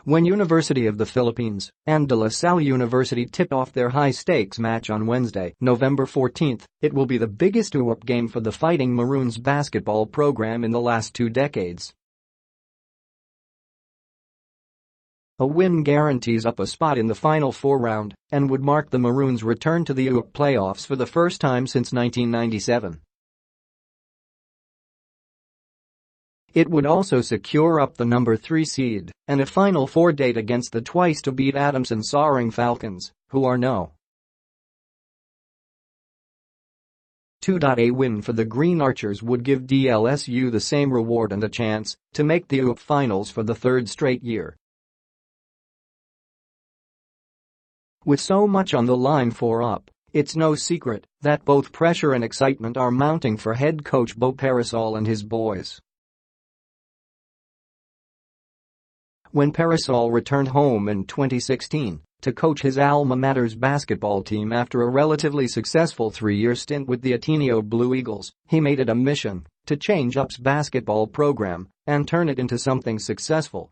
When University of the Philippines and De La Salle University tip off their high-stakes match on Wednesday, November 14, it will be the biggest UAAP game for the Fighting Maroons basketball program in the last 2 decades. A win guarantees UP a spot in the Final Four round and would mark the Maroons' return to the UAAP playoffs for the first time since 1997. It would also secure UP the number 3 seed and a Final Four date against the twice-to-beat Adamson Soaring Falcons, who are no. 2. A win for the Green Archers would give DLSU the same reward and a chance to make the UAAP finals for the 3rd straight year. With so much on the line for UP, it's no secret that both pressure and excitement are mounting for head coach Bo Perasol and his boys. When Perasol returned home in 2016 to coach his alma mater's basketball team after a relatively successful 3-year stint with the Ateneo Blue Eagles, he made it a mission to change UP's basketball program and turn it into something successful.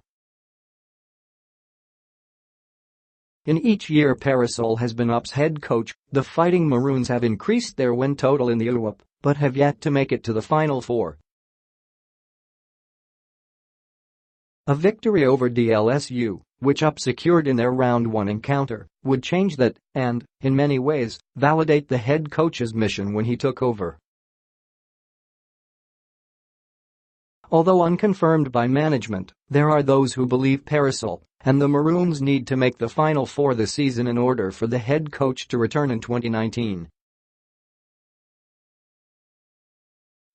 In each year Perasol has been UP's head coach, the Fighting Maroons have increased their win total in the UAAP but have yet to make it to the Final Four. A victory over DLSU, which UP secured in their Round 1 encounter, would change that and, in many ways, validate the head coach's mission when he took over. Although unconfirmed by management, there are those who believe Perasol and the Maroons need to make the Final Four this season in order for the head coach to return in 2019.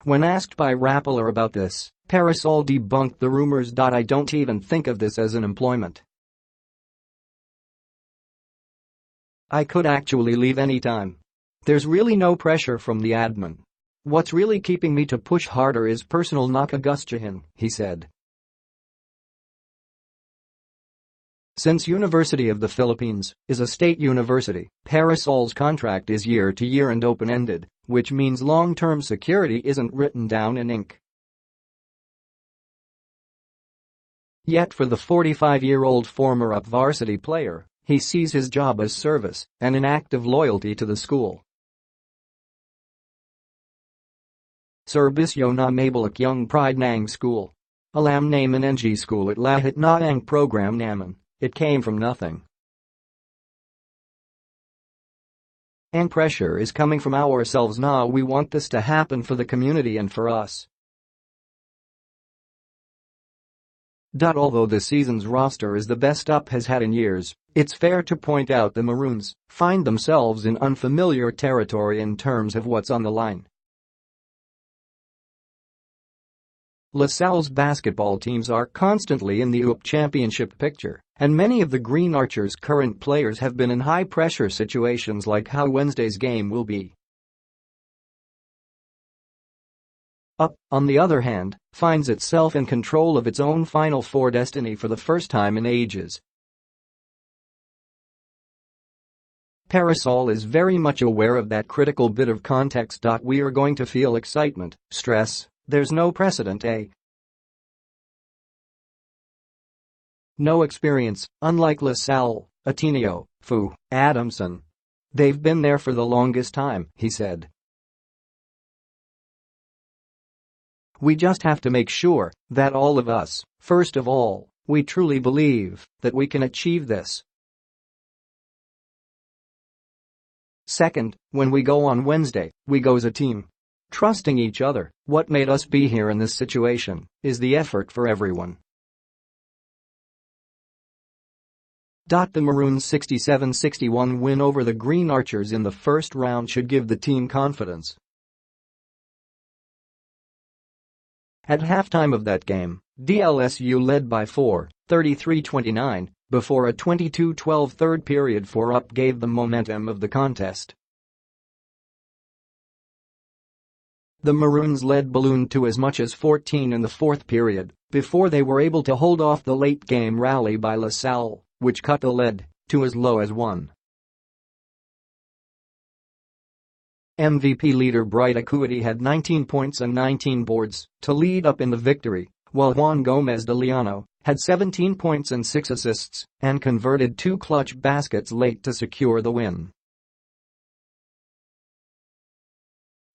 When asked by Rappler about this, Perasol debunked the rumors. I don't even think of this as an employment. I could actually leave anytime. There's really no pressure from the admin. What's really keeping me to push harder is personal nakagustuhan, he said. Since University of the Philippines is a state university, Parasol's contract is year-to-year and open-ended, which means long-term security isn't written down in ink. Yet for the 45-year-old former UP varsity player, he sees his job as service and an act of loyalty to the school. Serbisyo na mabalak yung pride ng school. Alam naman ng school at lahat na ang program naman. It came from nothing. And pressure is coming from ourselves now. We want this to happen for the community and for us. Although this season's roster is the best UP has had in years, it's fair to point out the Maroons find themselves in unfamiliar territory in terms of what's on the line. La Salle's basketball teams are constantly in the UAAP championship picture, and many of the Green Archers' current players have been in high-pressure situations like how Wednesday's game will be. UP, on the other hand, finds itself in control of its own Final Four destiny for the first time in ages. Perasol is very much aware of that critical bit of context. We are going to feel excitement, stress. There's no precedent, No experience, unlike La Salle, Ateneo, Adamson. They've been there for the longest time, he said. We just have to make sure that all of us, first of all, we truly believe that we can achieve this. Second, when we go on Wednesday, we go as a team. Trusting each other. What made us be here in this situation is the effort for everyone. The Maroons' 67-61 win over the Green Archers in the first round should give the team confidence. At halftime of that game, DLSU led by 4, 33-29, before a 22-12 third period for UP gave them momentum of the contest. The Maroons led ballooned to as much as 14 in the fourth period before they were able to hold off the late-game rally by La Salle, which cut the lead to as low as 1. MVP leader Bright Acuity had 19 points and 19 boards to lead UP in the victory, while Juan Gomez de Leano had 17 points and 6 assists, and converted 2 clutch baskets late to secure the win.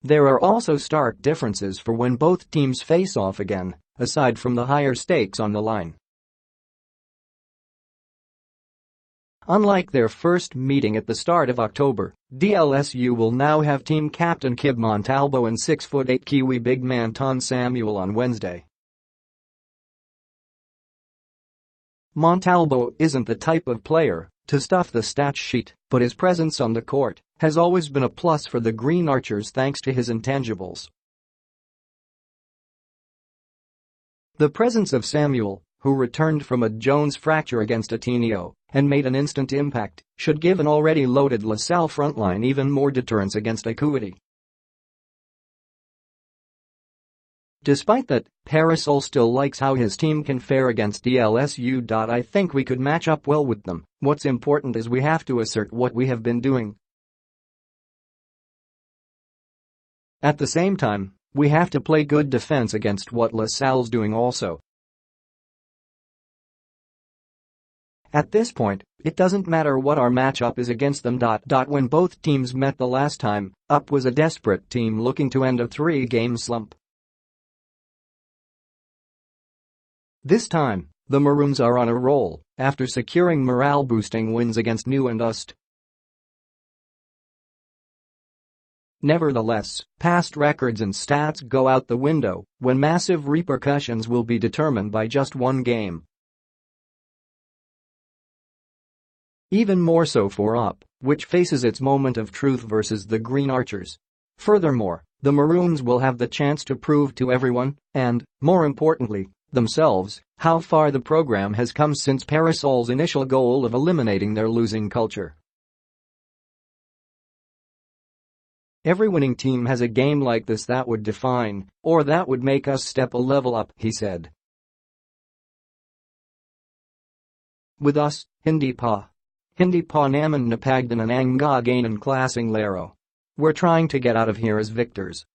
There are also stark differences for when both teams face off again, aside from the higher stakes on the line. Unlike their first meeting at the start of October, DLSU will now have team captain Kib Montalvo and 6'8" Kiwi big man Ton Samuel on Wednesday. Montalvo isn't the type of player to stuff the stat sheet, but his presence on the court has always been a plus for the Green Archers thanks to his intangibles. The presence of Samuel, who returned from a Jones fracture against Ateneo and made an instant impact, should give an already loaded LaSalle frontline even more deterrence against acuity. Despite that, Perasol still likes how his team can fare against DLSU. I think we could match up well with them. What's important is we have to assert what we have been doing. At the same time, we have to play good defense against what LaSalle's doing also. At this point, it doesn't matter what our matchup is against them. When both teams met the last time, UP was a desperate team looking to end a 3-game slump. This time, the Maroons are on a roll after securing morale-boosting wins against New and Ust. Nevertheless, past records and stats go out the window when massive repercussions will be determined by just one game. Even more so for UP, which faces its moment of truth versus the Green Archers. Furthermore, the Maroons will have the chance to prove to everyone, and, more importantly, themselves, how far the program has come since Parasol's initial goal of eliminating their losing culture. Every winning team has a game like this that would define, or that would make us step a level up, he said. With us, hindi pa naman napagdanan ang gaganan klaseng laro. We're trying to get out of here as victors.